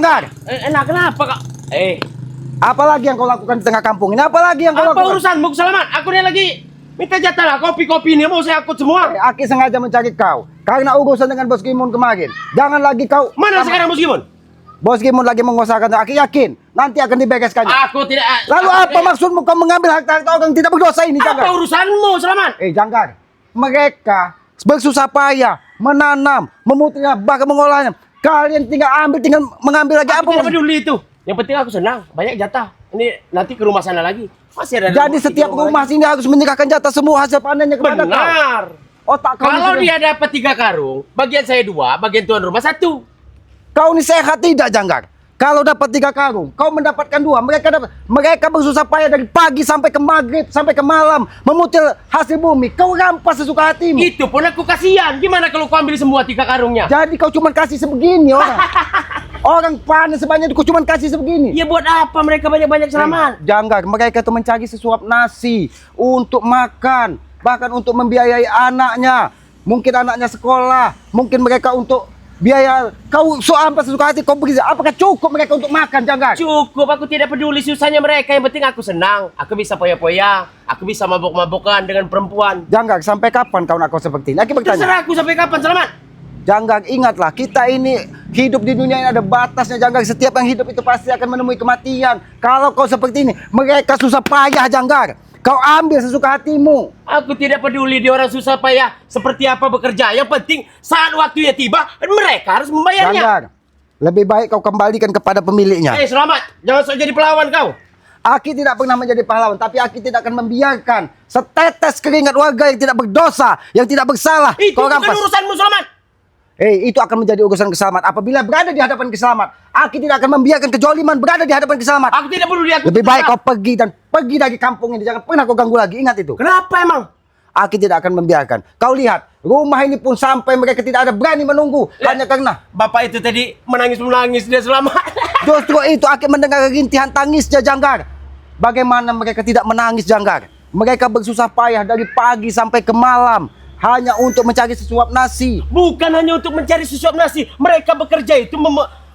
Janggar, Enak kenapa kak? apalagi yang kau lakukan di tengah kampung ini? Apalagi yang kau Apa lakukan? urusanmu Selamat? Aku nih lagi minta jatah lah. Kopi-kopi ini mau saya akut semua. Aki sengaja mencari kau karena urusan dengan Bos Gimun kemarin. Jangan lagi kau. Mana sekarang Bos Gimun? Bos Gimun lagi mengusahakan. Aki yakin nanti akan dibereskannya. Aku tidak. Lalu apa maksudmu kau mengambil harta orang tidak berdosa ini, Janggar? Apa urusanmu Selamat? Janggar, mereka bersusah payah menanam, memutihnya, bahkan mengolahnya. Kalian tinggal mengambil lagi. Aku Apa tidak maksud? peduli itu. Yang penting aku senang. Banyak jatah. Ini nanti ke rumah sana lagi. Masih ada. Jadi setiap rumah sini harus menyerahkan jatah semua hasil panennya kepada kau. Benar. Otak kau Kalau ini dia dapat 3 karung, bagian saya 2, bagian tuan rumah 1. kau ini sehat tidak, Janggar? Kalau dapat 3 karung, kau mendapatkan 2. Mereka bersusah payah dari pagi sampai ke maghrib, sampai ke malam, memutil hasil bumi. Kau rampas sesuka hatimu. Itu pun aku kasihan. Gimana kalau kau ambil semua 3 karungnya? Jadi kau cuma kasih sebegini orang. Orang panen sebanyak itu kau cuma kasih sebegini. Ya buat apa mereka banyak-banyak Selamat? Janggar, mereka itu mencari sesuap nasi untuk makan, bahkan untuk membiayai anaknya. Mungkin anaknya sekolah, mungkin mereka untuk biaya. Kau apa sesuka hati kau begitu. Apakah cukup mereka untuk makan, Janggar? Cukup, aku tidak peduli susahnya mereka. Yang penting aku senang. Aku bisa poya-poya. Aku bisa mabok-mabokan dengan perempuan. Janggar, sampai kapan kau nak kau seperti ini? Aku bertanya. Terserah aku sampai kapan Selamat? Janggar, ingatlah, kita ini hidup di dunia ini ada batasnya, Janggar. Setiap yang hidup itu pasti akan menemui kematian. Kalau kau seperti ini, mereka susah payah, Janggar. Kau ambil sesuka hatimu. Aku tidak peduli dia orang susah payah seperti apa bekerja. Yang penting saat waktunya tiba, mereka harus membayarnya. Janggar, lebih baik kau kembalikan kepada pemiliknya. Selamat, jangan sok jadi pelawan kau. Aki tidak pernah menjadi pahlawan, tapi Aki tidak akan membiarkan setetes keringat warga yang tidak berdosa, yang tidak bersalah. Itu Kau bukan rampas. urusanmu Selamat. Itu akan menjadi urusan Keselamat. Apabila berada di hadapan Keselamat, Aki tidak akan membiarkan kejoliman berada di hadapan Keselamat. Aku tidak peduli. Aku Lebih baik terserah. kau pergi dari kampung ini. Jangan pernah kau ganggu lagi. Ingat itu. Kenapa emang? Aki tidak akan membiarkan. Kau lihat, rumah ini pun sampai mereka tidak ada berani menunggu. Hanya karena Bapak itu tadi menangis dia Selamat. justru itu Aki mendengar rintihan tangisnya, Janggar. Bagaimana mereka tidak menangis, Janggar? Mereka bersusah payah dari pagi sampai ke malam hanya untuk mencari sesuap nasi. Bukan hanya untuk mencari sesuap nasi. Mereka bekerja itu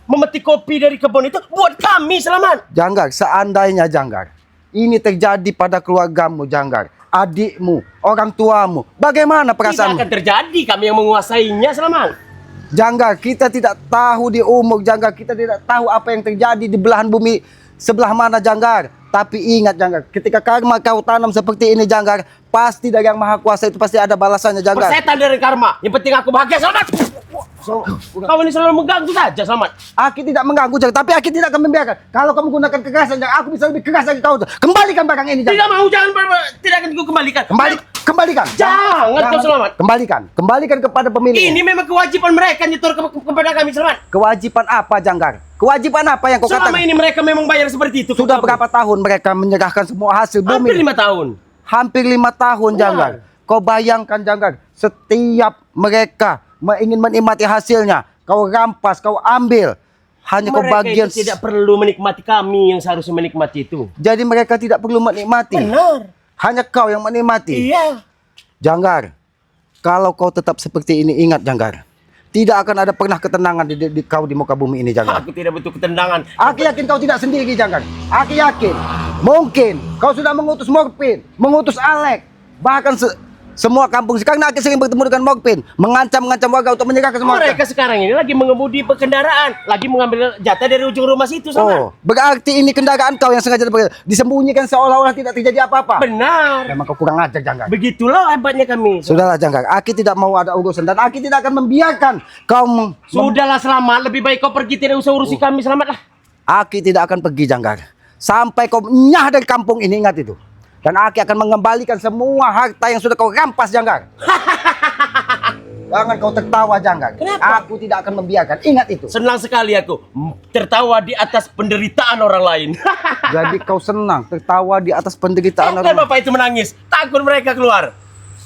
memetik kopi dari kebun itu buat kami Selamat. Janggar, seandainya, Janggar, ini terjadi pada keluargamu, Janggar, adikmu, orang tuamu, bagaimana Tidak perasaanmu? akan terjadi, kami yang menguasainya Selamat. Janggar, kita tidak tahu di umur, Janggar, kita tidak tahu apa yang terjadi di belahan bumi sebelah mana, Janggar. Tapi ingat, Janggar, ketika karma kau tanam seperti ini, Janggar, pasti dari Yang Maha Kuasa itu pasti ada balasannya, Janggar. Persetan dari karma. Yang penting aku bahagia Selamat. Kau ini selalu mengganggu saja Selamat. Aki tidak mengganggu, Janggar, tapi Aki tidak akan membiarkan. Kalau kamu gunakan kekerasan, Janggar, aku bisa lebih keras dari kau. Kembalikan barang ini, Janggar. Tidak mau, jangan tidak akan ku kembalikan. Kembalikan. Jangan kau Selamat. Kembalikan kepada pemiliknya. Ini memang kewajiban mereka nyetor kepada kami Selamat. Kewajiban apa, Janggar? Kewajiban apa yang kau Selama katakan? ini mereka memang bayar seperti itu. Sudah berapa tahun mereka menyerahkan semua hasil bumi? Hampir 5 tahun. Hampir 5 tahun, Janggar. Kau bayangkan, Janggar, setiap mereka ingin menikmati hasilnya, kau rampas, kau ambil. Hanya kau Mereka bagian. itu tidak perlu menikmati, kami yang seharusnya menikmati itu. Jadi mereka tidak perlu menikmati. Benar. Hanya kau yang menikmati. Iya. Janggar, kalau kau tetap seperti ini, ingat, Janggar, tidak akan ada pernah ketenangan di kau di muka bumi ini, Janggar. Aku tidak butuh ketenangan. Aku yakin kau tidak sendiri, Janggar. Aku yakin. Mungkin kau sudah mengutus Morpin, mengutus Alek, bahkan semua kampung. Sekarang Aki sering bertemu dengan Morpin, mengancam warga untuk menyerahkan semua. Mereka sekarang ini lagi mengemudi kendaraan, lagi mengambil jatah dari ujung rumah situ Selamat. Oh, berarti ini kendaraan kau yang sengaja disembunyikan seolah-olah tidak terjadi apa-apa. Benar. Memang kau kurang ajar, Janggar. Begitulah hebatnya kami. Sudahlah, Janggar. Aki tidak mau ada urusan dan Aki tidak akan membiarkan kau. Sudahlah Selamat, lebih baik kau pergi, tidak usah urusi kami Selamat lah. Aki tidak akan pergi, Janggar, sampai kau nyah dari kampung ini, ingat itu. Dan Aki akan mengembalikan semua harta yang sudah kau rampas, Janggar. Jangan kau tertawa, Janggar. Kenapa? Aku tidak akan membiarkan. Ingat itu. Senang sekali aku tertawa di atas penderitaan orang lain. Jadi kau senang tertawa di atas penderitaan Dan orang. bapak itu menangis, takut mereka keluar.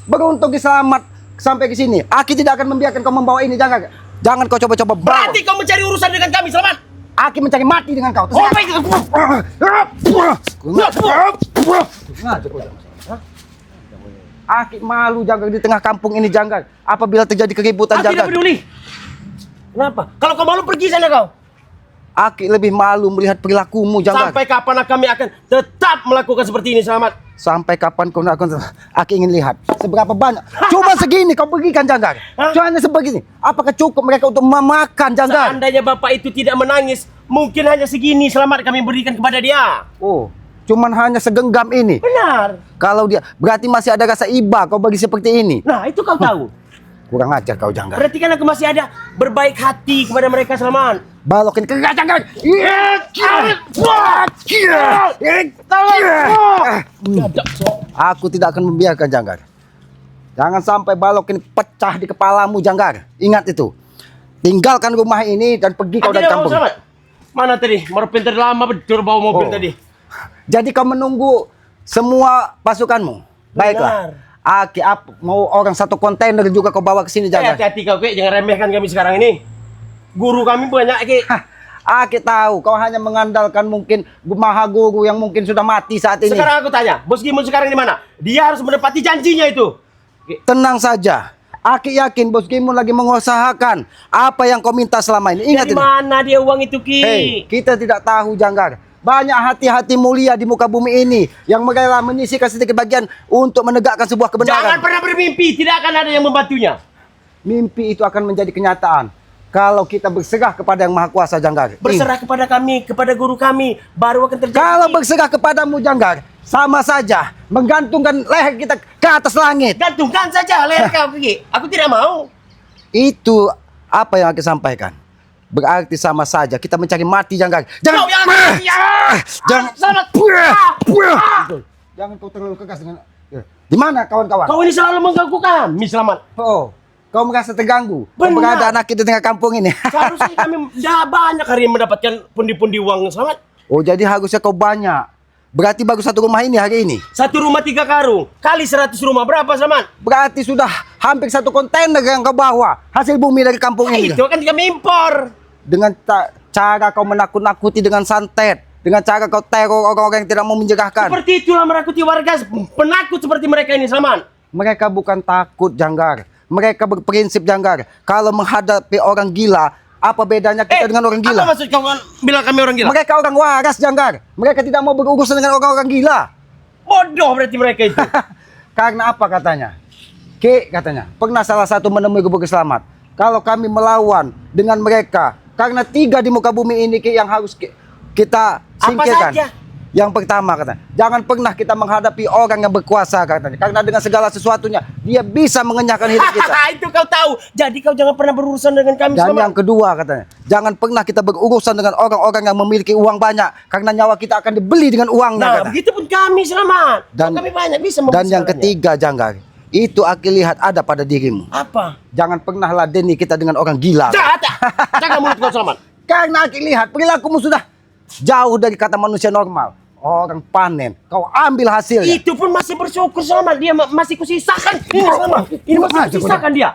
Beruntung Selamat sampai ke sini. Aki tidak akan membiarkan kau membawa ini, Janggar. Jangan kau coba-coba bawa. Berarti kau mencari urusan dengan kami Selamat. Aki mencari mati dengan kau. Oh, baik. Aki malu, Janggar, di tengah kampung ini, Janggar. Apabila terjadi keributan, Aku tidak Janggar. peduli. Kenapa? Kalau kau malu pergi sana kau. Aki lebih malu melihat perilakumu, Janggar. Sampai kapan kami akan tetap melakukan seperti ini, Selamat? Sampai kapan kau nak Aki ingin lihat seberapa banyak. Cuma segini kau bagikan, Janggar. Cuma hanya sebegini. Apakah cukup mereka untuk memakan, Janggar? Seandainya bapak itu tidak menangis, mungkin hanya segini Selamat kami berikan kepada dia. Oh, cuman hanya segenggam ini. Benar. Kalau dia berarti masih ada rasa iba kau bagi seperti ini. Nah, itu kau tahu. Kurang ajar kau, Janggar. Berarti kan aku masih ada berbaik hati kepada mereka, Selamat. Balokin ke Janggar. Aku tidak akan membiarkan, Janggar. Jangan sampai balokin pecah di kepalamu, Janggar. Ingat itu. Tinggalkan rumah ini dan pergi kau dari Tidak mau, kampung. Selamat. Mana tadi? Morpin tadi lama betul bawa mobil Oh. tadi. Jadi kau menunggu semua pasukanmu. Baiklah. Aki mau orang satu kontainer juga kau bawa ke sini, Janggar. Hati-hati kau, Kek. Jangan remehkan kami sekarang ini. Guru kami banyak, Kek. Aki tahu kau hanya mengandalkan mungkin maha guru yang mungkin sudah mati saat ini. Sekarang aku tanya, Bos Gimun sekarang di mana? Dia harus menepati janjinya itu. Tenang saja. Aki yakin Bos Gimun lagi mengusahakan apa yang kau minta selama ini. Ingat Dari ini. mana dia uang itu, Ki? Hei, kita tidak tahu, Janggar. Banyak hati-hati mulia di muka bumi ini yang rela menyisihkan sedikit bagian untuk menegakkan sebuah Jangan kebenaran. pernah bermimpi, tidak akan ada yang membantunya. Mimpi itu akan menjadi kenyataan kalau kita berserah kepada Yang Maha Kuasa, Janggar. Berserah kepada kami, kepada guru kami, baru akan terjadi. Kalau berserah kepadamu, Janggar, sama saja menggantungkan leher kita ke atas langit. Gantungkan saja leher kau, Ki. Aku tidak mau. Itu apa yang aku sampaikan. Berarti sama saja kita mencari mati, Janggar. Kau yang Jangan. Sangat. Jangan kau terlalu kegas dengan. Di mana kawan-kawan? Kau ini selalu mengganggu kami, Selamat. Oh, kau merasa terganggu Benar. keberadaan anak kita di tengah kampung ini. Seharusnya kami dah banyak hari mendapatkan pundi-pundi uang, Selamat. Oh, jadi harusnya kau banyak. Berarti baru satu rumah ini hari ini. Satu rumah 3 karung, kali 100 rumah, berapa, Selamat? Berarti sudah hampir satu kontainer yang kau bawa hasil bumi dari kampung ini. Itu kan kami impor. Dengan cara kau menakut-nakuti dengan santet, dengan cara kau teror orang-orang yang tidak mau menyerahkan. Seperti itulah menakuti warga penakut seperti mereka ini, Selamat. Mereka bukan takut, Janggar. Mereka berprinsip, Janggar. Kalau menghadapi orang gila, apa bedanya kita dengan orang gila? Apa maksud kau bilang kami orang gila? Mereka orang waras, Janggar. Mereka tidak mau berurusan dengan orang-orang gila. Bodoh berarti mereka itu. Karena apa katanya? Katanya, pernah salah satu menemui Gubernur Selamat. Kalau kami melawan dengan mereka, karena 3 di muka bumi ini yang harus kita singkirkan. saja? Yang pertama katanya, jangan pernah kita menghadapi orang yang berkuasa katanya. Karena dengan segala sesuatunya, dia bisa mengenyahkan hidup kita. Itu kau tahu. Jadi kau jangan pernah berurusan dengan kami, Dan Selamat. yang kedua katanya, jangan pernah kita berurusan dengan orang-orang yang memiliki uang banyak. Karena nyawa kita akan dibeli dengan uangnya Nah, katanya. begitu pun kami, Selamat. Dan- Kami banyak bisa Dan yang membesarnya. ketiga, Janggar, itu Aki lihat ada pada dirimu. Apa? Jangan pernah ladeni kita dengan orang gila. Jangan mulut kau, Selamat. Karena Aki lihat perilakumu sudah jauh dari kata manusia normal. Orang panen, kau ambil hasilnya. Itu pun masih bersyukur, Selamat. Dia masih kusisakan. Ini, Selamat. Ini masih kusisakan dia.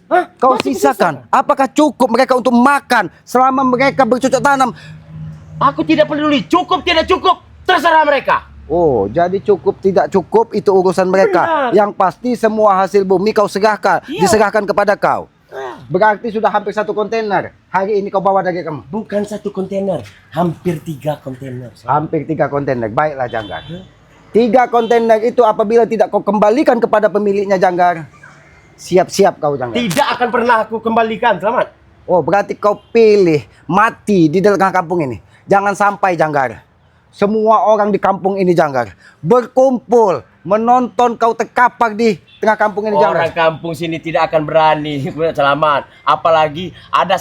Hah? Kau Masih sisakan. Apakah cukup mereka untuk makan selama mereka bercocok tanam? Aku tidak peduli. Cukup tidak cukup. Terserah mereka. Oh, jadi cukup tidak cukup itu urusan mereka. Benar. Yang pasti semua hasil bumi kau serahkan, Iya. diserahkan kepada kau. Berarti sudah hampir satu kontainer. Hari ini kau bawa dari kamu. Bukan 1 kontainer, hampir 3 kontainer. Hampir 3 kontainer. Baiklah, Janggar. 3 kontainer itu apabila tidak kau kembalikan kepada pemiliknya, Janggar, siap-siap kau, Janggar. Tidak akan pernah aku kembalikan, Selamat. Oh, berarti kau pilih mati di tengah kampung ini. Jangan sampai, Janggar, semua orang di kampung ini, Janggar, berkumpul menonton kau terkapar di tengah kampung ini, Orang Janggar. kampung sini tidak akan berani, Selamat. Apalagi ada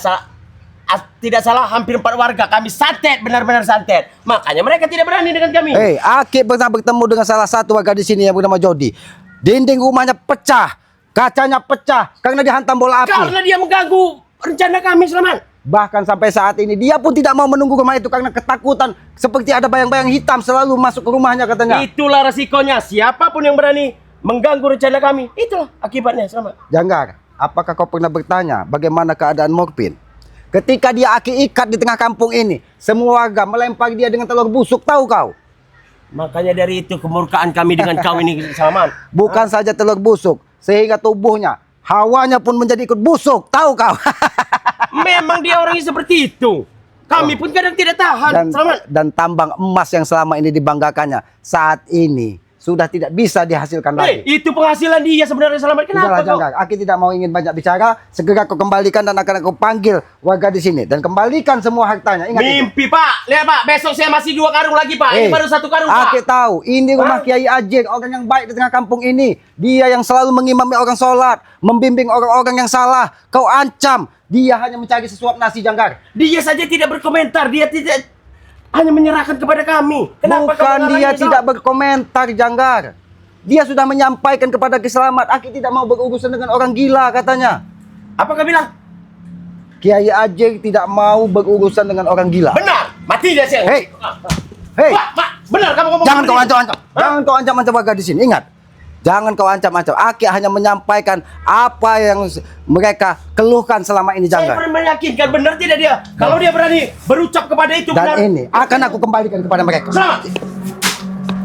tidak salah hampir 4 warga kami santet, benar-benar santet. Makanya mereka tidak berani dengan kami. Hei, Aki pernah bertemu dengan salah satu warga di sini yang bernama Jody. Dinding rumahnya pecah, kacanya pecah karena dihantam bola api. Karena dia mengganggu rencana kami, Selamat. Bahkan sampai saat ini dia pun tidak mau menunggu rumah itu karena ketakutan seperti ada bayang-bayang hitam selalu masuk ke rumahnya katanya. Itulah resikonya. Siapapun yang berani mengganggu rencana kami, itulah akibatnya, Selamat. Janggar, apakah kau pernah bertanya bagaimana keadaan Morpin? Ketika dia Aki ikat di tengah kampung ini, semua warga melempar dia dengan telur busuk, tahu kau? Makanya dari itu kemurkaan kami dengan kau ini, Selamat. Bukan saja telur busuk, sehingga tubuhnya, hawanya pun menjadi ikut busuk, tahu kau? Memang dia orangnya seperti itu. Kami pun kadang tidak tahan. Selamat. Dan tambang emas yang selama ini dibanggakannya saat ini sudah tidak bisa dihasilkan lagi. Itu penghasilan dia sebenarnya. Selamat. Kenapa kau? Jangan. Aku tidak mau ingin banyak bicara. Segera kau kembalikan dan akan aku panggil warga di sini dan kembalikan semua hartanya. Ingat Mimpi itu. Pak. Lihat Pak, besok saya masih 2 karung lagi Pak. Ini baru 1 karung Pak. Aku tahu ini rumah Kiai Ajeng, orang yang baik di tengah kampung ini. Dia yang selalu mengimami orang sholat, membimbing orang-orang yang salah. Kau ancam dia hanya mencari sesuap nasi, Janggar. Dia saja tidak berkomentar. Dia tidak hanya menyerahkan kepada kami. Kenapa Bukan dia tidak berkomentar, Janggar. Dia sudah menyampaikan kepada Ki Slamet, aku tidak mau berurusan dengan orang gila, katanya. Apa kau bilang? Kiai Ajeng tidak mau berurusan dengan orang gila. Benar. Mati dia sih. Hei. Pak, benar kamu ngomong. Jangan kau ancam-ancam. Jangan kau ancam-ancam warga di sini. Ingat. Jangan kau ancam-ancam. Aki hanya menyampaikan apa yang mereka keluhkan selama ini, Saya Janggar. meyakinkan benar tidak dia. Kalau dia berani berucap kepada itu Dan benar. ini akan aku kembalikan kepada mereka. Selamat.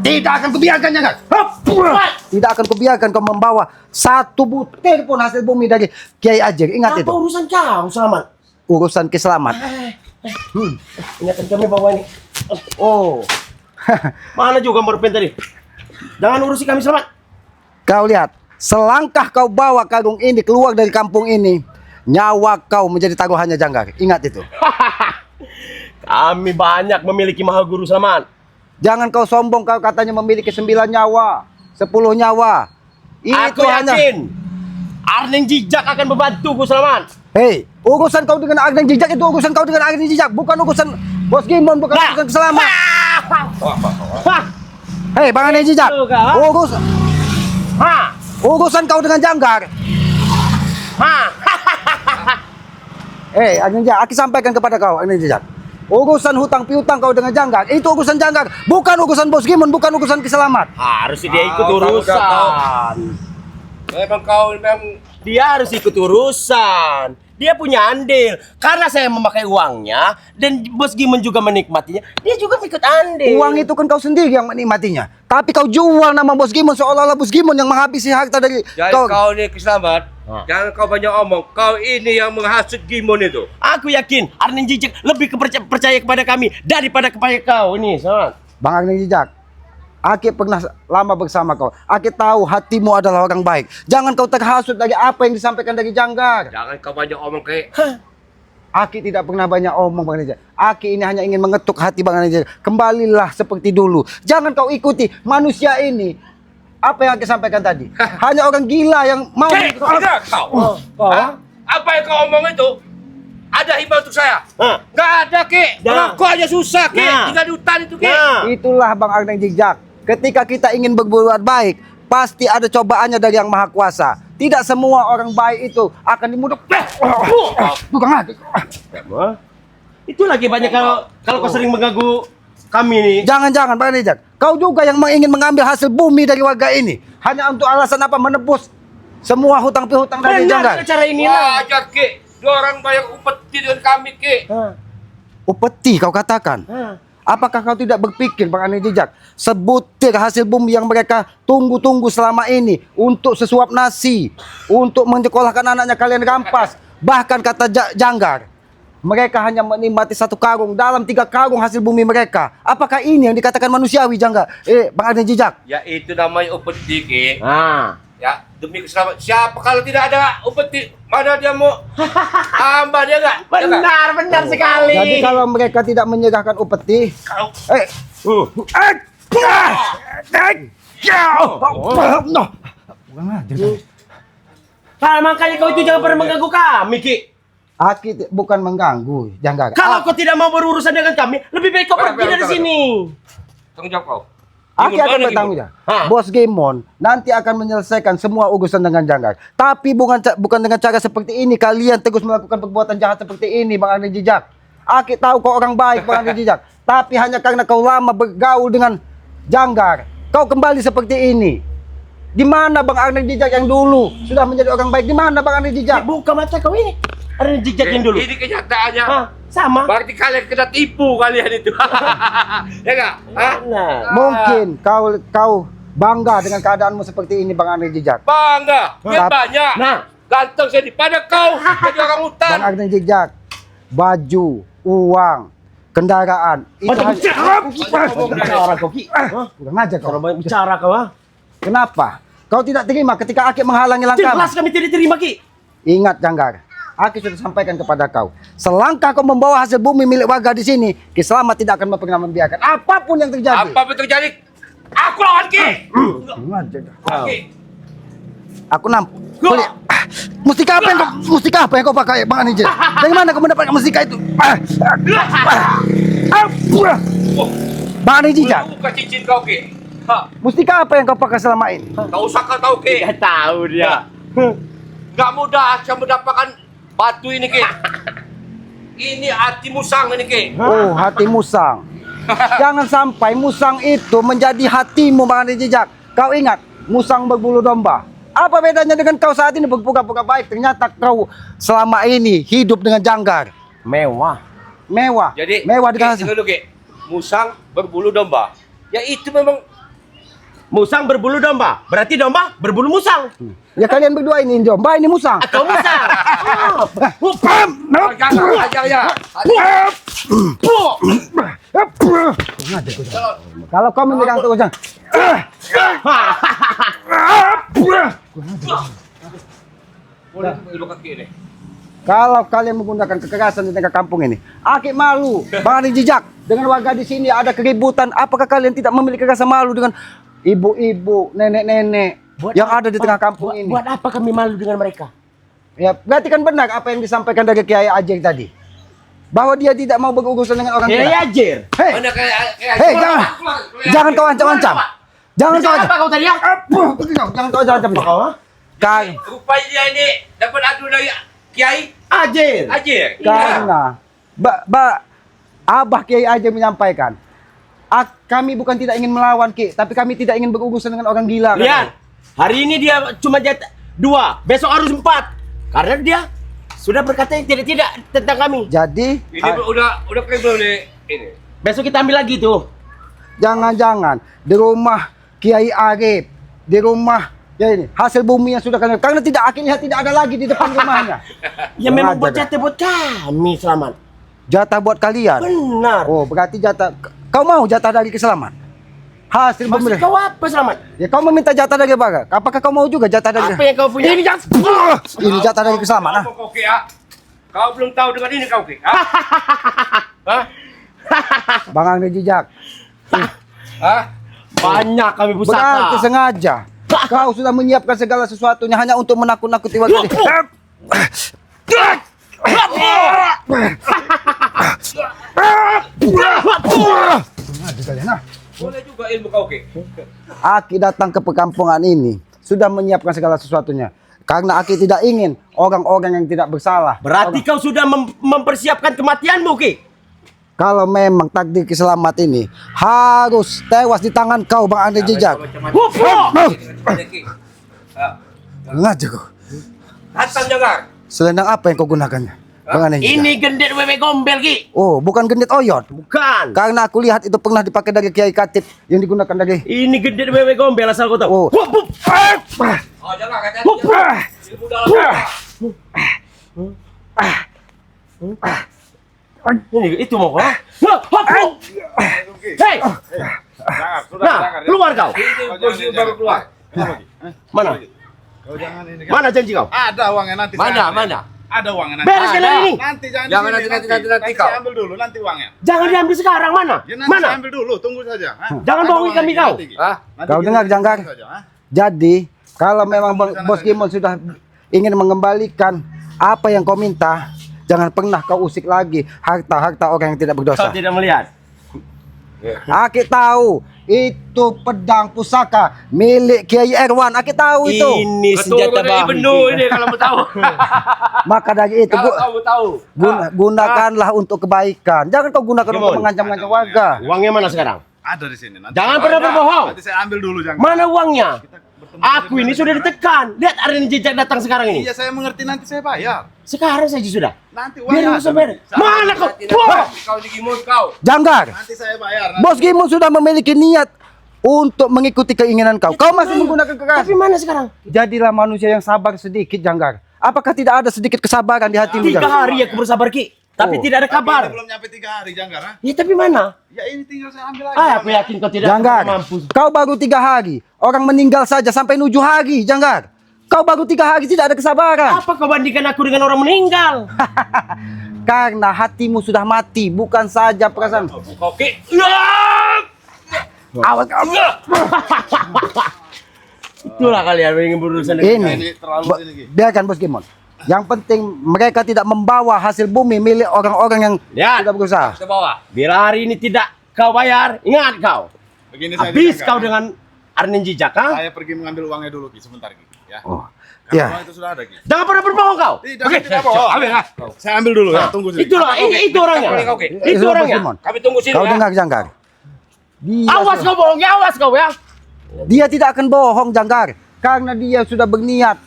Tidak akan kubiarkan, Janggar. Cepat. Tidak akan kubiarkan kau membawa 1 butir pun hasil bumi dari Kiai Ajeng. Ingat Apa itu. urusan kau, Selamat? Urusan Ki Slamet. Ingatkan kami bawa ini. Oh. Mana juga morpen tadi? Jangan urusi kami, Selamat. Kau lihat, selangkah kau bawa karung ini keluar dari kampung ini, nyawa kau menjadi taruhannya, Janggar. Ingat itu. Kami banyak memiliki maha guru, Selamat. Jangan kau sombong, kau katanya memiliki 9 nyawa, 10 nyawa. Aku yakin Arning Jijak akan membantuku, Selamat. Hei, urusan kau dengan Arning Jijak itu urusan kau dengan Arning Jijak, bukan urusan Bos Gimon, bukan urusan Ki Slamet. Hei, Bang Arning Jijak, urusan kau dengan Janggar. Hei, Arning Jijak, aku sampaikan kepada kau, Arning Jijak. Urusan hutang piutang kau dengan Janggar, itu urusan Janggar, bukan urusan Bos Gimon, bukan urusan Ki Slamet. Harus dia ikut urusan. Memang kau memang Dia harus ikut urusan. Dia punya andil. Karena saya memakai uangnya dan Bos Gimon juga menikmatinya, dia juga ikut andil. Uang itu kan kau sendiri yang menikmatinya. Tapi kau jual nama Bos Gimon seolah-olah Bos Gimon yang menghabisi harta dari jadi kau. kau ni Ki Slamet. Jangan kau banyak omong. Kau ini yang menghasut Gimon itu. Aku yakin Arning Jijak lebih percaya kepada kami daripada kepada kau ini, Selamat. Bang Arning Jijak, Aki pernah lama bersama kau. Aki tahu hatimu adalah orang baik. Jangan kau terhasut dari apa yang disampaikan dari Janggar. Jangan kau banyak omong ke. Aki tidak pernah banyak omong, Bang Arning Jijak. Aki ini hanya ingin mengetuk hati Bang Arning Jijak. Kembalilah seperti dulu. Jangan kau ikuti manusia ini. Apa yang Aki sampaikan tadi? Hanya orang gila yang mau. Tidak kau. Hah? Apa yang kau omong itu? Ada hibah untuk saya? Nggak ada, Ki. Nah. Rokok aja susah, Ki. Nah. Tinggal di hutan itu, Ki. Nah. Itulah Bang Arning Jijak. Ketika kita ingin berbuat baik, pasti ada cobaannya dari Yang Maha Kuasa. Tidak semua orang baik itu akan dimuduk. Bukan lagi. Itu lagi banyak kalau kau sering mengganggu kami nih. Jangan-jangan Bang Arning Jijak. Kau juga yang ingin mengambil hasil bumi dari warga ini. Hanya untuk alasan apa? Menebus semua hutang pihutang dari Janggar. Benar cara inilah. Wajar, Ki. Dua orang banyak upeti dengan kami, Ki. Upeti kau katakan. Apakah kau tidak berpikir Bang Arning Jijak, sebutir hasil bumi yang mereka tunggu-tunggu selama ini untuk sesuap nasi, untuk menyekolahkan anaknya kalian rampas. Bahkan kata Janggar, mereka hanya menikmati 1 karung dalam 3 karung hasil bumi mereka. Apakah ini yang dikatakan manusiawi, Janggar? Bang Arning Jijak. Ya itu namanya upeti, Ki. Ya, demi keselamatan. Siapa kalau tidak ada upeti? Mana dia mau hamba dia enggak? Benar sekali. Jadi kalau mereka tidak menyerahkan upeti, Makanya kau itu jangan pernah mengganggu kami, Ki. Aki bukan mengganggu, Janggar. Kalau kau tidak mau berurusan dengan kami, lebih baik kau pergi dari sini. Tanggung jawab kau. Aki Gimon akan mana, bertanggung Gimon? jawab. Bos Gimon nanti akan menyelesaikan semua urusan dengan Janggar. Tapi bukan dengan cara seperti ini kalian terus melakukan perbuatan jahat seperti ini, Bang Arning Jijak. Aki tahu kau orang baik, Bang Arning Jijak. Tapi hanya karena kau lama bergaul dengan Janggar, kau kembali seperti ini. Di mana Bang Arning Jijak yang dulu sudah menjadi orang baik? Di mana Bang Arning Jijak? Buka mata kau ini. Arning Jijak yang dulu. Ini kenyataannya. Sama. Berarti kalian kena tipu kalian itu. Ya enggak? Nah. Mungkin kau bangga dengan keadaanmu seperti ini, Bang Arning Jijak. Bangga. Dia banyak. Nah. Ganteng saya pada kau. Jadi orang hutan. Bang Arning Jijak, baju, uang, kendaraan. Itu Banyak bicara kau Ki. kurang aja kau. Orang banyak bicara kau ha. Kenapa? Kau tidak terima ketika Aki menghalangi langkah. Jelas kami tidak terima Ki. Ingat Janggar, Aki sudah sampaikan kepada kau. Selangkah kau membawa hasil bumi milik warga di sini, Ki Selamat tidak akan pernah membiarkan apapun yang terjadi. Apa pun terjadi, aku lawan Ki. Ingat, Janggar. Ki. Aku mustika apa yang kau pakai Bang Anijin? Dari mana kau mendapatkan mustika itu? Bang Anijin, Buka cincin kau Ki. mustika apa yang kau pakai selama ini? Tak usah kau tahu Ki. Dia tahu dia. Gak mudah saya mendapatkan batu ini Ki. Ini hati musang ini Ki. Oh, hati musang. Jangan sampai musang itu menjadi hatimu Bang Anijin. Kau ingat, musang berbulu domba. Apa bedanya dengan kau saat ini berpura-pura baik? Ternyata kau selama ini hidup dengan Janggar. Mewah. Mewah. Jadi mewah dengan Ki, dulu Ki. Musang berbulu domba. Ya itu memang Musang berbulu domba. Berarti domba berbulu musang. Ya kalian berdua ini domba, ini musang. Kau musang. jangan ajar ya. Kalau kau memegang terus Boleh dulu kaki ini. kalau kalian menggunakan kekerasan di tengah kampung ini, Aki malu. Bang Adi Jijak, dengan warga di sini ada keributan. Apakah kalian tidak memiliki rasa malu dengan ibu-ibu, nenek-nenek yang ada di tengah kampung ini? Buat apa kami malu dengan mereka? Ya, berarti kan benar apa yang disampaikan dari Kiai Ajeng tadi. Bahwa dia tidak mau berurusan dengan orang Kiai gila. Ajer. Hei, Mana kayak hei, jangan kau ancam-ancam. Jangan kau Apa kau tadi ya? jangan kau ancam-ancam. Kan, Rupanya dia ini dapat adu dari Kiai Ajer. Ajer. karena Abah Kiai Ajeng menyampaikan, kami bukan tidak ingin melawan Ki, tapi kami tidak ingin berurusan dengan orang gila. Lihat, hari ini dia cuma jatah 2, besok harus 4. Karena dia sudah berkata yang tidak tentang kami. Jadi Ini udah kayak belum nih ini. Besok kita ambil lagi tuh. jangan-jangan di rumah Kiai Arif, di rumah ya ini hasil bumi yang sudah karena tidak Aki lihat tidak ada lagi di depan rumahnya. Ya memang buat Ada. jatah buat kami Selamat. Jatah buat kalian. Benar. Oh, berarti jatah kau mau jatah dari Keselamat? Hasil Maksud bumi. kau apa Selamat? Ya kau meminta jatah dari Baga. Apakah kau mau juga jatah dari Apa yang kau punya? Ini jangan. Ini jatah dari Keselamat. Nah. Apa kau Ki? Kau belum tahu dengan ini kau Ki? Hah? Bang Angga Jijak. Hah? Banyak kami Berarti pusaka. sengaja. Kau sudah menyiapkan segala sesuatunya hanya untuk menakut-nakuti warga. Boleh juga ilmu kau Ki. Aki datang ke perkampungan ini sudah menyiapkan segala sesuatunya. Karena Aki tidak ingin orang-orang yang tidak bersalah. Berarti kau sudah mempersiapkan kematianmu Ki. Kalau memang takdir Keselamat ini harus tewas di tangan kau Bang Andi Jijak. Ada Ki. Ngajar kau. Hantam jangan. Selendang apa yang kau gunakannya? Bang Andi Jijak. Ini gendet wewe gombel Ki. Oh, bukan gendit oyot. Bukan. Karena aku lihat itu pernah dipakai dari Kiai Katib yang digunakan dari. Ini gendet wewe gombel asal kau tahu. Oh. Oh jangan kata ilmu dalam. Ini itu mau kau. Hei. Nah, keluar kau. Ini baru keluar. Mana? Kau jangan ini kan. Mana janji kau? Ada uangnya nanti. Mana saya ambil. mana? Ada uangnya nanti. Beres kalian ini. Nanti jangan Jangan di sini, nanti kau. saya ambil dulu nanti uangnya. Jangan diambil sekarang mana? Ya, nanti saya Mana? ambil dulu, tunggu saja. Hah? Jangan Ada bohongi uangnya kami Ki, kau. nanti, Ki. Hah? Nanti Kau kita dengar, tunggu Janggar? saja, hah? Jadi, kalau memang Bos Gimon sudah ingin mengembalikan apa yang kau minta, jangan pernah kau usik lagi harta-harta orang yang tidak Kau berdosa. tidak melihat. Aki tahu itu pedang pusaka milik Kiai Erwan. Aki tahu itu. Ini senjata Keturunan babi. Ibnu ini kalau mau tahu. Maka dari itu Kalau kau mau tahu. gunakanlah untuk kebaikan. Jangan kau gunakan Gimon. untuk mengancam-ngancam warga. Uangnya mana sekarang? Ada di sini. Nanti Jangan saya- pernah berbohong. Nanti saya ambil dulu jangan. Mana uangnya? Bertemu Aku di ini mana sudah sekarang? ditekan. Lihat ada yang jejak datang sekarang ini. Iya, saya mengerti nanti saya bayar. Sekarang saja sudah. Nanti Biar uangnya langsung ada. beres. Mana kau? Wah! Kau digimut kau. Janggar, Nanti saya bayar. Nanti. Bos Gimon sudah memiliki niat untuk mengikuti keinginan kau. Kau masih menggunakan Tapi kekerasan. mana sekarang? Jadilah manusia yang sabar sedikit, Janggar. Apakah tidak ada sedikit kesabaran di hatimu, 3 Janggar? hari aku bersabar Ki. Tapi tidak ada kabar. Belum nyampe 3 hari Janggar. Ha? Ya tapi mana? Ya ini tinggal saya ambil lagi. Aku yakin kau tidak Janggar, mampu. kau baru 3 hari. Orang meninggal saja sampai 7 hari, Janggar. Kau baru 3 hari tidak ada kesabaran. Apa kau bandingkan aku dengan orang meninggal? Karena hatimu sudah mati, bukan saja perasaan. Oke. Awas kamu. Itulah kalian ingin berurusan dengan Ini terlalu ini Ki. Biarkan Bos Gimon. Yang penting mereka tidak membawa hasil bumi milik orang-orang yang Lihat. tidak berusaha. Kita bawa. Bila hari ini tidak kau bayar, ingat kau. Begini saja. Habis Janggar, kau ha? dengan Arnin Jijak, ha? Saya pergi mengambil uangnya dulu Ki, sebentar Ki. Ya. Oh. Karena Ya. uang itu sudah ada Ki. Jangan pernah berbohong kau. Tidak, tidak bawa. Ambil ha. Saya ambil dulu ya, tunggu sini. Itulah, itu orangnya. Oke. Itu Bos orangnya. Gimon. Kami tunggu sini Kau ya. dengar Janggar. Dia Awas kau bohong, ya awas kau ya. Dia tidak akan bohong Janggar. Karena dia sudah berniat.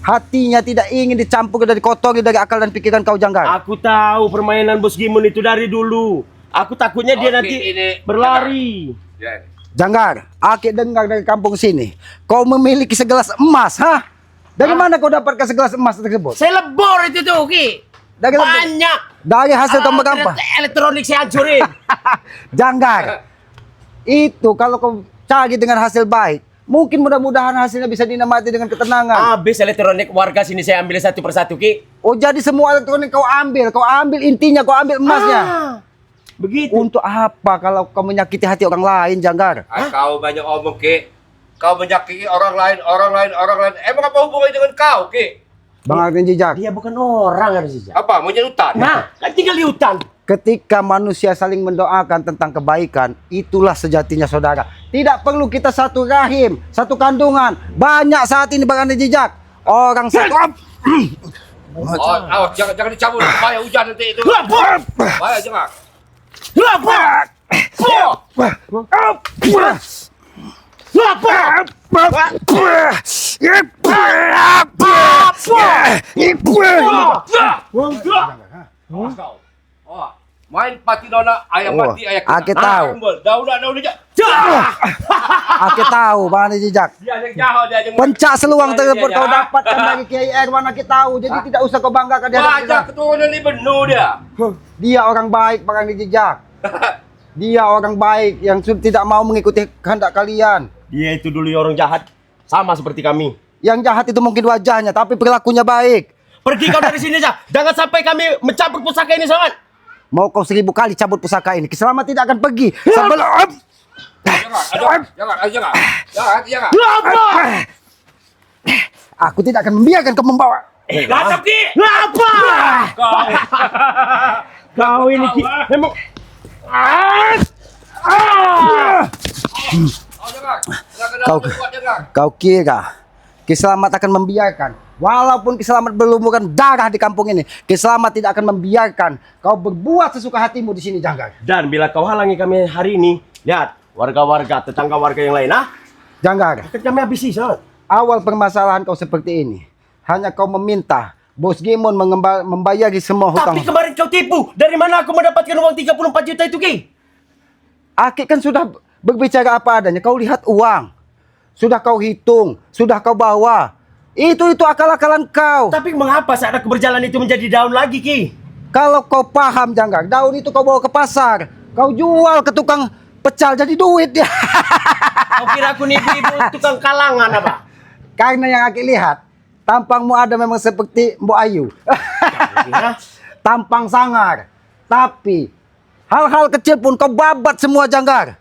Hatinya tidak ingin dicampur dari kotori dari akal dan pikiran kau Janggar. Aku tahu permainan Bos Gimon itu dari dulu. Aku takutnya dia Oke, nanti ini- berlari. Ya. Janggar, Aki dengar dari kampung sini. Kau memiliki segelas emas, ha? Dari mana kau dapatkan segelas emas tersebut? Saya lebor itu tuh, Ki. Dari Banyak. Dari hasil kau merampas. Elektronik saya hancurin. Janggar. Itu kalau kau cari dengan hasil baik, mungkin mudah-mudahan hasilnya bisa dinikmati dengan ketenangan. Habis elektronik warga sini saya ambil satu persatu, Ki. Oh, jadi semua elektronik kau ambil intinya, kau ambil emasnya. Begitu. Untuk apa kalau kau menyakiti hati orang lain, Janggar? Kau banyak omong Ki. Kau menyakiti orang lain. Emang apa hubungannya dengan kau Ki? Bang Arvin Jijak, Dia bukan orang, ada sejak. Apa? Mau jadi hutan? Nah, kan tinggal di hutan. ketika manusia saling mendoakan tentang kebaikan, itulah sejatinya saudara. Tidak perlu kita satu rahim, satu kandungan. Banyak saat ini Bang Arvin Jijak. Orang satu... Oh, jangan dicabut. Bahaya hujan nanti itu. Bahaya jangan. Awas kau. Oh, main pati dona ayam Oh, mati ayam aku tahu. Daun aja. Aku tahu Bang Arvin Jijak. Dia yang jauh dia yang Pencak seluang tersebut Dia, kau ya. dapatkan dari Kiai Erwan, kita tahu. Jadi tidak usah kau banggakan di hadapan kita. Wajah keturunan ini benuh dia. Dia orang baik Bang Arvin Jijak. Dia orang baik yang tidak mau mengikuti kehendak kalian. Dia itu dulu orang jahat, sama seperti kami. Yang jahat itu mungkin wajahnya, tapi perilakunya baik. Pergi kau dari sini aja. Jangan sampai kami mencampur pusaka ini, sangat. Mau kau 1000 kali cabut pusaka ini, Kiselamat tidak akan pergi. Sebelum... Jangan. Aku tidak akan membiarkan kau membawa. Gatap Ki. Apa? Kau ini Ki, memang Kau kira Kiselamat akan membiarkan, walaupun Kiselamat berlumuran darah di kampung ini, Kiselamat tidak akan membiarkan kau berbuat sesuka hatimu di sini, Janggar. Dan bila kau halangi kami hari ini, lihat warga-warga, tetangga warga yang lain, Janggar, akan kami habisi, sangat. awal permasalahan kau seperti ini, hanya kau meminta Bos Gimon membayari semua hutang. Tapi kemarin kau tipu. Dari mana aku mendapatkan uang 34 juta itu, Ki? Aki kan sudah berbicara apa adanya. Kau lihat uang, sudah kau hitung, sudah kau bawa. Itu akal-akalan kau. Tapi mengapa saat aku berjalan itu menjadi daun lagi, Ki? Kalau kau paham Janggar, daun itu kau bawa ke pasar, kau jual ke tukang pecal jadi duit dia. Kau kira aku nih ibu tukang kalangan apa? Karena yang Aki lihat, tampangmu ada memang seperti Mbok Ayu. Tampang sangar. Tapi hal-hal kecil pun kau babat semua, Janggar.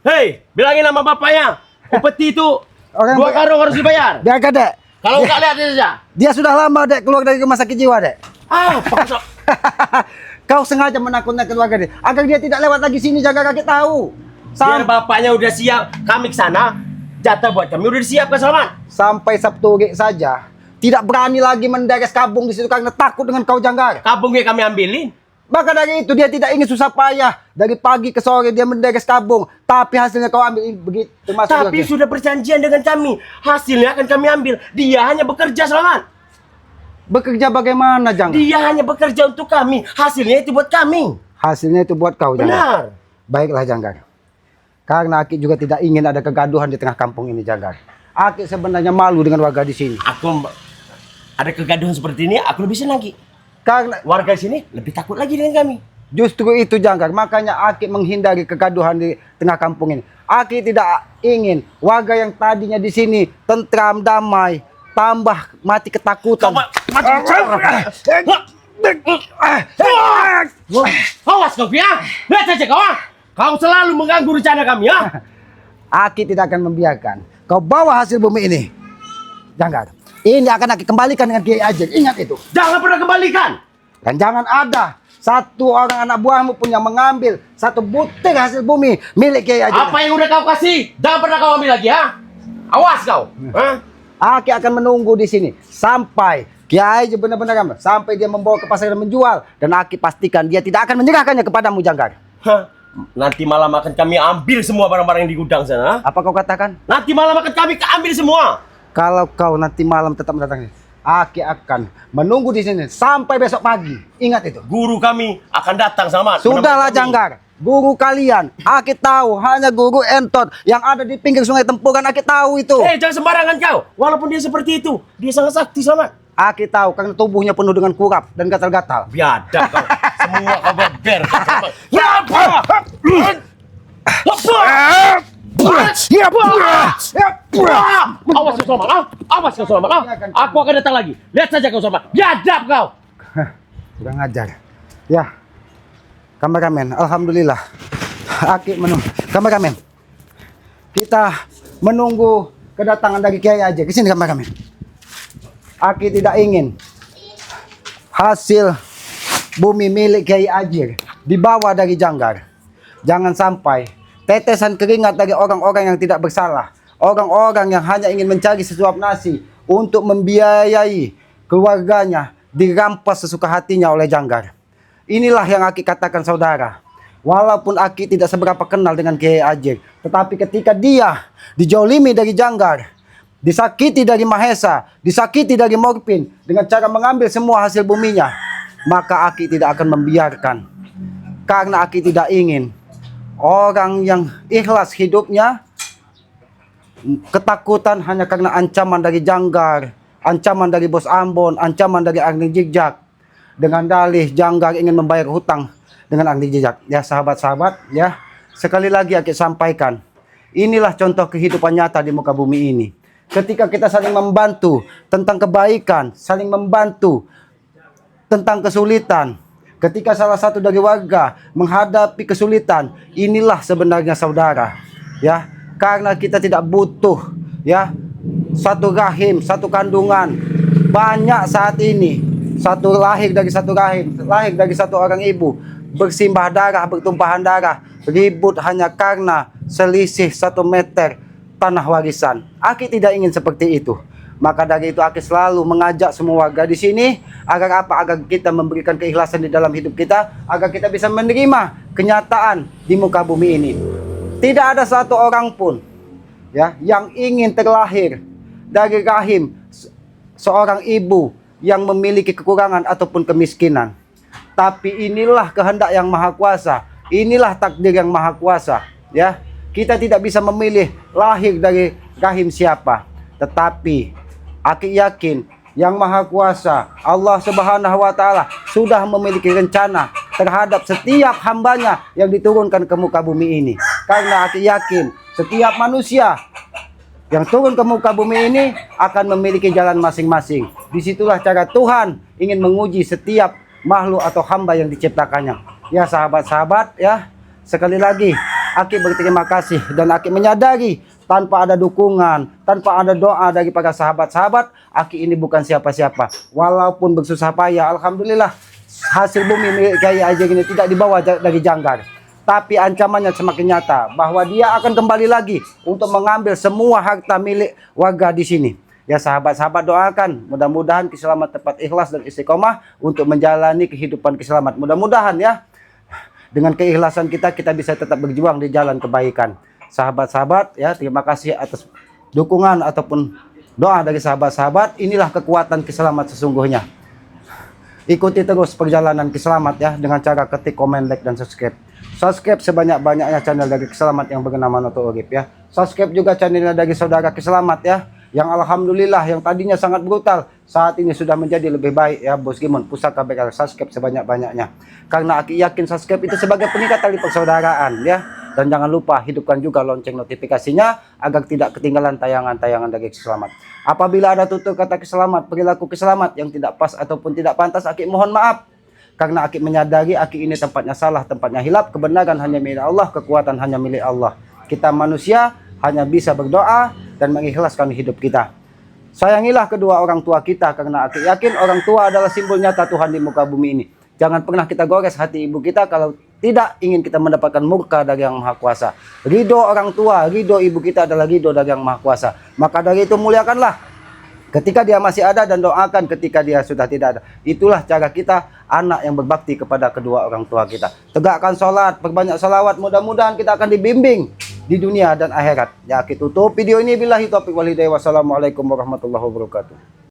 Hei, bilangin sama bapaknya. Upeti itu Orang 2 karung harus dibayar. Biarkan, Dek. Kalau enggak lihat saja. Dia sudah lama, Dek, keluar dari rumah sakit jiwa, Dek. Paksa. Kau sengaja menakutkan keluarga dia agar dia tidak lewat lagi sini, Jaga kaki tahu. Biar bapaknya udah siap, kami ke sana. Jatah buat kami udah disiapkan, Salman. Sampai Sabtu saja tidak berani lagi menderes kabung di situ karena takut dengan kau, Janggar. Kabungnya kami ambilin. Maka dari itu dia tidak ingin susah payah. Dari pagi ke sore dia menderes kabung, tapi hasilnya kau ambil begitu. Termasuk Tapi juga. sudah perjanjian dengan kami. Hasilnya akan kami ambil. Dia hanya bekerja, Salman. Bekerja bagaimana, Janggar? Dia hanya bekerja untuk kami. Hasilnya itu buat kami. Hasilnya itu buat kau, Janggar. Benar. Baiklah, Janggar. Karena Aki juga tidak ingin ada kegaduhan di tengah kampung ini, Janggar. Aki sebenarnya malu dengan warga di sini. Aku ada kegaduhan seperti ini, aku lebih senang, Ki. Karena warga sini lebih takut lagi dengan kami. justru itu Janggar, makanya Aki menghindari kegaduhan di tengah kampung ini. Aki tidak ingin warga yang tadinya di sini tentram, damai, tambah mati ketakutan. Awas kau ya, lihat saja kau. Kau selalu mengganggu rencana kami ya. Aki tidak akan membiarkan kau bawa hasil bumi ini, Janggar. Ini akan Aki kembalikan dengan Kiai Ajeng. Ingat itu. Jangan pernah kembalikan. Dan jangan ada satu orang anak buahmu pun yang mengambil satu butir hasil bumi milik Kiai Ajeng. Apa yang udah kau kasih, jangan pernah kau ambil lagi ya. Awas kau. Aki akan menunggu di sini sampai Kiai Ajeng benar-benar ambil, sampai dia membawa ke pasar dan menjual. Dan Aki pastikan dia tidak akan menyerahkannya kepadamu, Janggar. Nanti malam akan kami ambil semua barang-barang yang di gudang sana. Apa kau katakan? Nanti malam akan kami ambil semua. Kalau kau nanti malam tetap mendatangi, Aki akan menunggu di sini sampai besok pagi. Ingat itu. Guru kami akan datang sama. Sudahlah Janggar. Guru kalian, Aki tahu hanya guru entot yang ada di pinggir sungai Tempuran. Aki tahu itu. Jangan sembarangan kau. Walaupun dia seperti itu, dia sangat sakti sama. Aki tahu karena tubuhnya penuh dengan kurap dan gatal-gatal. Biadab kau. Semua kau beber. Ya apa? Awas kau Selamat. Awas kau Selamat. Aku akan datang lagi. Lihat saja kau Selamat. Biadab kau. Kurang ajar. Ya. Kameramen, alhamdulillah. Aki menunggu. Kameramen. Kita menunggu kedatangan dari Kiai Ajeng. Kesini kameramen. Aki tidak ingin hasil bumi milik Kiai Ajeng dibawa dari Janggar. Jangan sampai tetesan keringat dari orang-orang yang tidak bersalah, orang-orang yang hanya ingin mencari sesuap nasi untuk membiayai keluarganya dirampas sesuka hatinya oleh Janggar. Inilah yang Aki katakan saudara. Walaupun Aki tidak seberapa kenal dengan Kiai Ajeng, tetapi ketika dia dijolimi dari Janggar, disakiti dari Mahesa, disakiti dari Morpin dengan cara mengambil semua hasil buminya, maka Aki tidak akan membiarkan. Karena Aki tidak ingin orang yang ikhlas hidupnya ketakutan hanya karena ancaman dari Janggar, ancaman dari Bos Ambon, ancaman dari Angling Jigjak, dengan dalih Janggar ingin membayar hutang dengan Angling Jigjak. Ya sahabat-sahabat, ya sekali lagi Aki sampaikan, inilah contoh kehidupan nyata di muka bumi ini. Ketika kita saling membantu tentang kebaikan, saling membantu tentang kesulitan, ketika salah satu dari warga menghadapi kesulitan, inilah sebenarnya saudara. Ya, karena kita tidak butuh ya satu rahim, satu kandungan. Banyak saat ini satu lahir dari satu rahim, lahir dari satu orang ibu, bersimbah darah, bertumpahan darah, ribut hanya karena selisih 1 meter tanah warisan. Aki tidak ingin seperti itu. Maka dari itu Aki selalu mengajak semua warga di sini agar apa? Agar kita memberikan keikhlasan di dalam hidup kita, agar kita bisa menerima kenyataan di muka bumi ini. Tidak ada satu orang pun ya yang ingin terlahir dari rahim seorang ibu yang memiliki kekurangan ataupun kemiskinan. Tapi inilah kehendak yang maha kuasa, inilah takdir yang maha kuasa, ya. Kita tidak bisa memilih lahir dari rahim siapa, tetapi Aki yakin yang maha kuasa Allah Subhanahu wa taala sudah memiliki rencana terhadap setiap hambanya yang diturunkan ke muka bumi ini. Karena Aki yakin setiap manusia yang turun ke muka bumi ini akan memiliki jalan masing-masing. Disitulah cara Tuhan ingin menguji setiap makhluk atau hamba yang diciptakannya. Ya sahabat-sahabat, ya sekali lagi Aki berterima kasih dan Aki menyadari tanpa ada dukungan, tanpa ada doa dari para sahabat-sahabat, Aki ini bukan siapa-siapa. Walaupun bersusah payah, alhamdulillah hasil bumi milik Kiai Ajeng ini tidak dibawa dari Janggar. Tapi ancamannya semakin nyata bahwa dia akan kembali lagi untuk mengambil semua harta milik warga di sini. Ya sahabat-sahabat, doakan mudah-mudahan Kiselamat tepat ikhlas dan istiqomah untuk menjalani kehidupan Kiselamat. Mudah-mudahan ya dengan keikhlasan kita bisa tetap berjuang di jalan kebaikan. Sahabat-sahabat ya, terima kasih atas dukungan ataupun doa dari sahabat-sahabat. Inilah kekuatan Kiselamat sesungguhnya. Ikuti terus perjalanan Kiselamat ya dengan cara ketik, komen, like, dan subscribe. Subscribe sebanyak-banyaknya channel dari Kiselamat yang bernama Noto Urip ya. Subscribe juga channelnya dari saudara Kiselamat ya, yang alhamdulillah yang tadinya sangat brutal saat ini sudah menjadi lebih baik ya Bos Gimon. Pusaka BKR, subscribe sebanyak-banyaknya. Karena Aki yakin subscribe itu sebagai pengikat tali persaudaraan ya. Dan jangan lupa hidupkan juga lonceng notifikasinya agar tidak ketinggalan tayangan-tayangan dari Ki Selamat. Apabila ada tutur kata Ki Selamat, perilaku Ki Selamat yang tidak pas ataupun tidak pantas, Aki mohon maaf. Karena Aki menyadari Aki ini tempatnya salah, tempatnya hilap, kebenaran hanya milik Allah, kekuatan hanya milik Allah. Kita manusia hanya bisa berdoa dan mengikhlaskan hidup kita. Sayangilah kedua orang tua kita karena Aki yakin orang tua adalah simbol nyata Tuhan di muka bumi ini. Jangan pernah kita gores hati ibu kita kalau tidak ingin kita mendapatkan murka dari Yang Maha Kuasa. Ridho orang tua, ridho ibu kita adalah ridho dari Yang Maha Kuasa. Maka dari itu muliakanlah ketika dia masih ada dan doakan ketika dia sudah tidak ada. Itulah cara kita anak yang berbakti kepada kedua orang tua kita. Tegakkan sholat, perbanyak salawat, mudah-mudahan kita akan dibimbing di dunia dan akhirat. Ya, kita tutup video ini. Billahi taufiq wal hidayah. Wassalamualaikum warahmatullahi wabarakatuh.